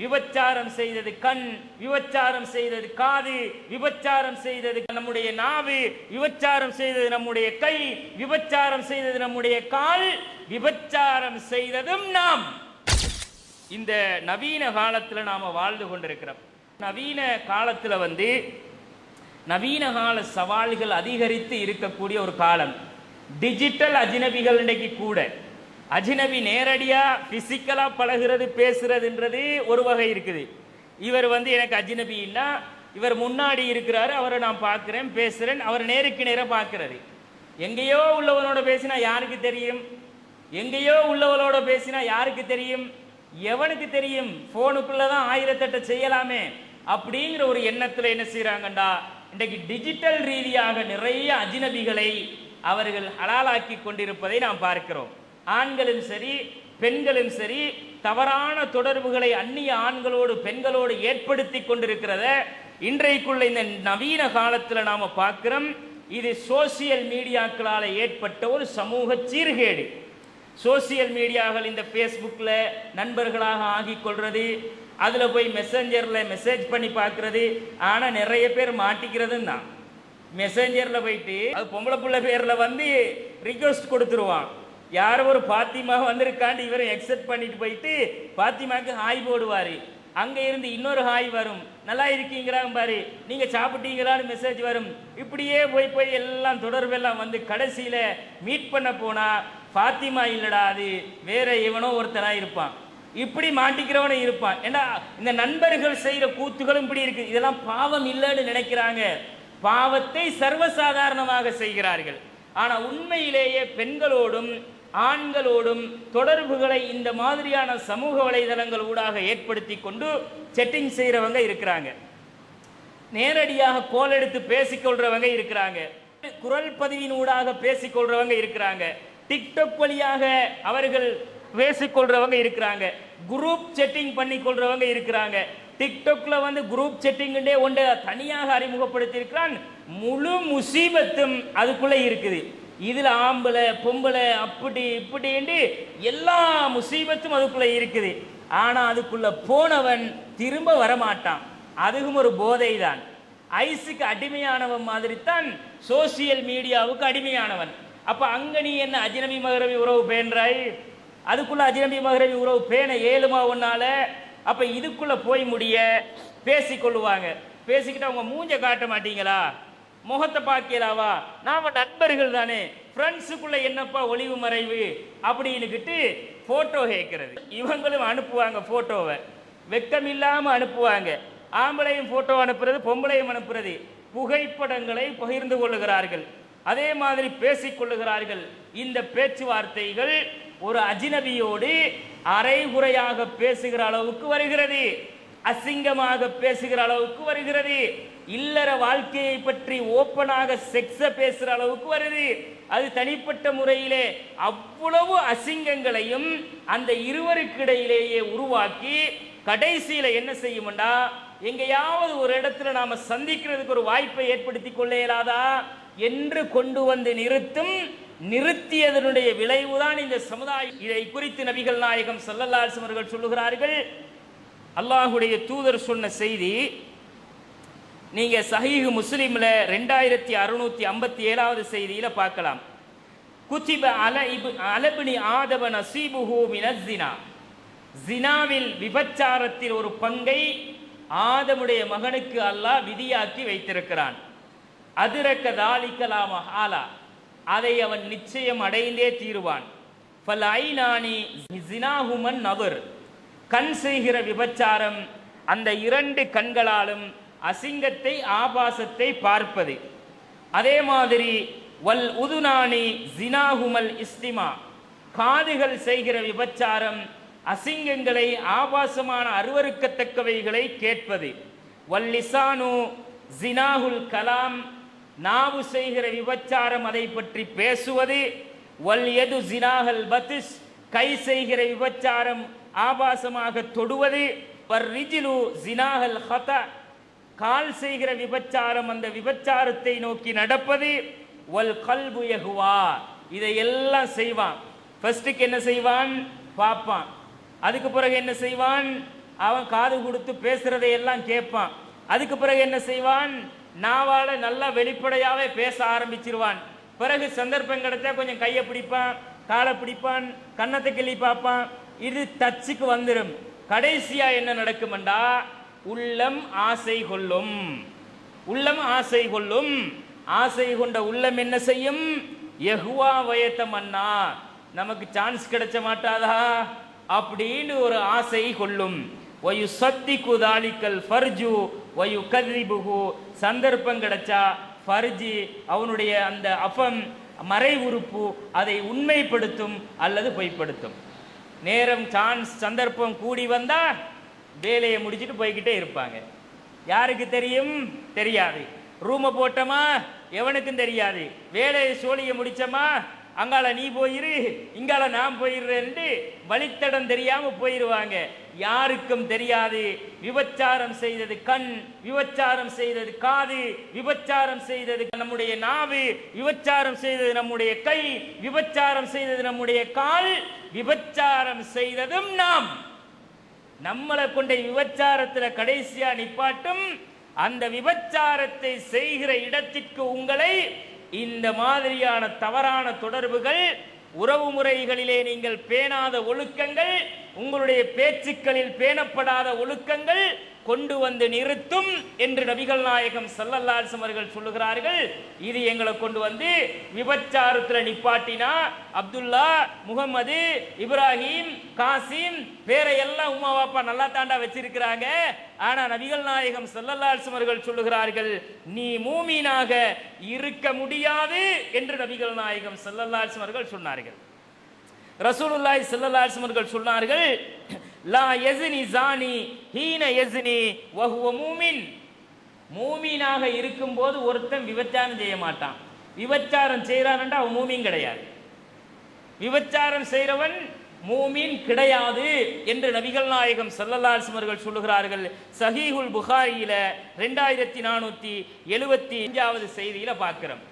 விபச்சாரம் செய்தது கண், விபச்சாரம் செய்தது காது, விபச்சாரம் செய்தது நம்முடைய நாவு, விபச்சாரம் செய்தது நம்முடைய கை, விபச்சாரம் செய்தது நம்முடைய கால், விபச்சாரம் செய்ததும் நாம். இந்த நவீன காலத்தில் நாம வாழ்ந்து கொண்டிருக்கிறோம். நவீன காலத்தில் நவீன கால சவால்கள் அதிகரித்து இருக்கக்கூடிய ஒரு காலம். டிஜிட்டல் அஜினபிகள் இன்றைக்கு கூட. அஜினபி நேரடியா பிசிக்கலா பழகிறது பேசுறதுன்றது ஒரு வகை இருக்குது. இவர் எனக்கு அஜினபி இல்ல, இவர் முன்னாடி இருக்கிறாரு, அவரை நான் பார்க்கிறேன் பேசுறேன், அவர் நேருக்கு நேர பார்க்கிறது. எங்கேயோ உள்ளவனோட பேசினா யாருக்கு தெரியும்? எங்கேயோ உள்ளவளோட பேசினா யாருக்கு தெரியும்? எவனுக்கு தெரியும்? போனுக்குள்ளதான் 1008 செய்யலாமே அப்படிங்கிற ஒரு எண்ணத்துல என்ன செய்யறாங்கண்டா, இன்றைக்கு டிஜிட்டல் ரீதியாக நிறைய அஜினபிகளை அவர்கள் ஹலாலாக்கி கொண்டிருப்பதை நாம் பார்க்கிறோம். ஆண்களும் சரி பெண்களும் சரி தவறான தொடர்புகளை அந்நிய ஆண்களோடு பெண்களோடு ஏற்படுத்தி கொண்டிருக்கிறத இன்றைக்குள்ள இந்த நவீன காலத்தில் நாம பார்க்கிறோம். இது சோசியல் மீடியாக்களால் ஏற்பட்ட ஒரு சமூக சீர்கேடு. சோசியல் மீடியாக்கள் இந்த ஃபேஸ்புக்கில் நண்பர்களாக ஆகி கொள்வது, அதில் போய் மெசஞ்சரில் மெசேஜ் பண்ணி பார்க்கறது. ஆனால் நிறைய பேர் மாட்டிக்கிறதுன்னு தான். மெசஞ்சரில் போயிட்டு அது பொம்பளை பிள்ளை பேரில் ரிக்வெஸ்ட் கொடுத்துருவான். யாரோ ஒரு பாத்திமா வந்திருக்காண்டு இவரை எக்ஸெப்ட் பண்ணிட்டு போயிட்டு பாத்திமாக்கு ஹாய் போடுவார். அங்கே இருந்து இன்னொரு ஹாய் வரும், நல்லா இருக்கீங்கிறாங்க பாரு, நீங்கள் சாப்பிட்டீங்களான்னு மெசேஜ் வரும். இப்படியே போய் எல்லாம் தொடர்பெல்லாம் கடைசியில் மீட் பண்ண போனால் பாத்திமா இல்லடா, அது வேற எவனோ ஒருத்தனாக இருப்பான். இப்படி மாட்டிக்கிறவனும் இருப்பான். ஏன்னா இந்த நண்பர்கள் செய்கிற கூத்துகளும் இப்படி இருக்கு. இதெல்லாம் பாவம் இல்லைன்னு நினைக்கிறாங்க, பாவத்தை சர்வசாதாரணமாக செய்கிறார்கள். ஆனால் உண்மையிலேயே பெண்களோடும் ஆண்களோடும் தொடர்புகளை இந்த மாதிரியான சமூக வலைதளங்கள் ஊடாக ஏற்படுத்தி கொண்டு செட்டிங் செய்கிறவங்க இருக்கிறாங்க. நேரடியாக கோல் எடுத்து பேசிக்கொள்றவங்க இருக்கிறாங்க. குரல் பதிவின் ஊடாக பேசிக்கொள்றவங்க இருக்கிறாங்க. டிக்டாக் வழியாக அவர்கள் பேசிக்கொள்றவங்க இருக்கிறாங்க. குரூப் செட்டிங் பண்ணி கொள்றவங்க இருக்கிறாங்க. டிக்டாக்ல குரூப் செட்டிங்கே ஒன்றை தனியாக அறிமுகப்படுத்தி இருக்கிறான். முழு முசீபத்தும் அதுக்குள்ள இருக்குது. இதுல ஆம்பளை பொம்பளை அப்படி இப்படி எல்லா முசீபத்தும் அதுக்குள்ள இருக்குது. ஆனா அதுக்குள்ள போனவன் திரும்ப வரமாட்டான். அதுவும் ஒரு போதை தான். ஐஸுக்கு அடிமையானவன் மாதிரி தான் சோசியல் மீடியாவுக்கு அடிமையானவன். அப்ப அங்க நீ என்ன அஜ்னபி மகரபி உறவு பேன்றாய்? அதுக்குள்ள அஜ்னபி மகரபி உறவு பேண ஏழுமா ஒன்னால? அப்ப இதுக்குள்ள போய் முடிய பேசிக்கொள்ளுவாங்க. பேசிக்கிட்டு அவங்க மூஞ்ச காட்ட மாட்டீங்களா? முகத்தை பார்க்கலாவா? நாம நண்பர்கள் தானே, ஃப்ரெண்ட்ஸுக்குள்ள என்னப்பா ஒளிவு மறைவு அப்படின்னுக்கிட்டு போட்டோ கேட்கறது. இவங்களும் அனுப்புவாங்க போட்டோவை, வெக்கம் இல்லாம அனுப்புவாங்க. ஆம்பளையும் போட்டோ அனுப்புறது, பொம்பளையும் அனுப்புறது. புகைப்படங்களை பகிர்ந்து கொள்ளுகிறார்கள், அதே மாதிரி பேசிக்கொள்ளுகிறார்கள். இந்த பேச்சுவார்த்தைகள் ஒரு அஜினபியோடு அரைகுறையாக பேசுகிற அளவுக்கு வருகிறது, அசிங்கமாக பேசுகிற அளவுக்கு வருகிறது, இல்லற வாழ்க்கையை பற்றி ஓப்பனாக செக்ஸ பேசுகிற அளவுக்கு வருது. அது தனிப்பட்ட முறையிலே அவ்வளவு அசிங்கங்களையும் அந்த இருவருக்கு இடையிலேயே உருவாக்கி கடைசியில என்ன செய்யும்டா, எங்கேயாவது ஒரு இடத்துல நாம சந்திக்கிறதுக்கு ஒரு வாய்ப்பை ஏற்படுத்தி கொள்ள இயலாதா என்று கொண்டு நிறுத்தும். நிறுத்தியதனுடைய விளைவுதான் இந்த சமுதாயம். இதை குறித்து நபிகள் நாயகம் ஸல்லல்லாஹு அலைஹி வஸல்லம் அவர்கள் சொல்லுகிறார்கள். அல்லாஹுடைய தூதர் சொன்ன செய்தி நீங்க சஹீஹ் முஸ்லிம்ல 2657வது செய்தியில பார்க்கலாம். குதிப அலப்னி ஆதம நஸீபுஹு மினஸ் ஸினா. ஜினாவில் விபச்சாரத்தில் ஒரு பங்கை ஆதமுடைய மகனுக்கு அல்லாஹ் விதியாக்கி வைத்திருக்கிறான். அதிரக்க தாலிகலா மஹாலா, அதை அவன் நிச்சயம் அடைந்தே தீருவான். ஃபல் ஐனானி ஜினாஹுமன் நவர், கண் செய்கிற விபச்சாரம் அந்த 2 கண்களாலும் அசிங்கத்தை ஆபாசத்தை பார்ப்பது. அதே மாதிரி வல் உதுனானி ஜினாஹுமல் இஸ்திமா, காதுகள் செய்கிற விபச்சாரம் அசிங்கங்களை ஆபாசமான அருவருக்கத்தக்கவைகளை கேட்பது. வல் லிசானு ஜினாஹுல் கலாம், நாவு செய்கிற விபச்சாரம் அதை பற்றி பேசுவது. வல் யது ஜினாஹல் பத்திஸ், கை செய்கிற விபச்சாரம் ஆபாசமாக தொடுவது. வர் ரிஜிலு ஜினாஹல் ஹதா, கால் செய்கிற விபச்சாரம் அந்த விபச்சாரத்தை நோக்கி நடப்பது. வல் கல்பு யஹ்வா, இதையெல்லாம் செய்வான். ஃபர்ஸ்ட்டுக்கு என்ன செய்வான்? பார்ப்பான். அதுக்கு பிறகு என்ன செய்வான்? அவன் காது கொடுத்து பேசுறதையெல்லாம் கேட்பான். அதுக்கு பிறகு என்ன செய்வான்? நாவால நல்லா வெளிப்படையாவே பேச ஆரம்பிச்சிருவான். பிறகு சந்தர்ப்பம் கிடைச்சா கொஞ்சம் கையை பிடிப்பான், காலை பிடிப்பான், கன்னத்தை கிள்ளி பார்ப்பான். இது டச்சுக்கு வந்துடும். கடைசியா என்ன நடக்கும்டா, உள்ளம் ஆசை கொள்ளும். உள்ளம் ஆசை கொள்ளும். ஆசை கொண்ட உள்ளம் என்ன செய்யும்? யஹ்வா வயத்தமன்னா, நமக்கு சான்ஸ் கிடைச்ச மாட்டாதா அப்படின்னு ஒரு ஆசை கொள்ளும். வயு சத்தி குதாலிக்கல் ஃபர்ஜு வயு கதிரிபுகு, சந்தர்ப்பம் கிடைச்சா ஃபர்ஜி அவனுடைய அந்த அஃபம் மறை உறுப்பு அதை உண்மைப்படுத்தும் அல்லது பொய்ப்படுத்தும். நேரம் சான்ஸ் சந்தர்ப்பம் கூடி வந்தா வேலையை முடிச்சுட்டு போய்கிட்டே இருப்பாங்க. யாருக்கு தெரியும்? தெரியாது. ரூமை போட்டோமா எவனுக்கும் தெரியாது. வேலையை சோழியை முடிச்சோமா அங்கால நீ போயிரு இங்கால நான் போயிடுறேன்னு வழித்தடம் தெரியாம போயிடுவாங்க. யாருக்கும் தெரியாது. விபச்சாரம் செய்தது கண், விபச்சாரம் செய்தது காது, விபச்சாரம் செய்தது நம்முடைய நாவு, விபச்சாரம் செய்தது நம்முடைய கை, விபச்சாரம் செய்தது நம்முடைய கால், விபச்சாரம் செய்ததும் நாம். நம்மளை கொண்ட விபச்சாரத்துல கடைசியா நிப்பாட்டும். அந்த விபச்சாரத்தை செய்கிற இடத்திற்கு உங்களை இந்த மாதிரியான தவறான தொடர்புகள், உறவு முறைகளிலே நீங்கள் பேணாத ஒழுக்கங்கள், உங்களுடைய பேச்சுக்களில் பேணப்படாத ஒழுக்கங்கள் கொண்டு வந்து நிறுத்தும் என்று நபிகள் நாயகம் ஸல்லல்லாஹு அலைஹி வஸல்லம் அவர்கள் சொல்லுகிறார்கள். இது எங்களை கொண்டு வந்து விபச்சாரத்தில் நிப்பாட்டினா அப்துல்லா, முகமது, இப்ராஹிம், காசிம் வேற எல்லாம் உமா பாப்பா நல்லா தாண்டா வச்சிருக்கிறாங்க. ஆனா நபிகள் நாயகம் ஸல்லல்லாஹு அலைஹி வஸல்லம் அவர்கள் சொல்லுகிறார்கள், நீ மூமீனாக இருக்க முடியாது என்று நபிகள் நாயகம் ஸல்லல்லாஹு அலைஹி வஸல்லம் அவர்கள் சொன்னார்கள். ரசூலுல்லாஹி ஸல்லல்லாஹு அலைஹி வஸல்லம் அவர்கள் சொன்னார்கள், லா யஸ்னி ஜானி ஹீன யஸ்னி வஹுவ மூமின். மூமீனாக இருக்கும்போது ஒருத்தன் விபச்சாரம் செய்ய மாட்டான். விபச்சாரம் செய்யறான்டா அவன் மூமீன் கிடையாது. விபச்சாரம் செய்கிறவன் மூமீன் கிடையாது என்று நபிகள் நாயகம் ஸல்லல்லாஹு அலைஹி வஸல்லம் அவர்கள் சொல்லுகிறார்கள். சஹீஹுல் புகாரியில 2475வது செய்தியில பார்க்கிறோம்.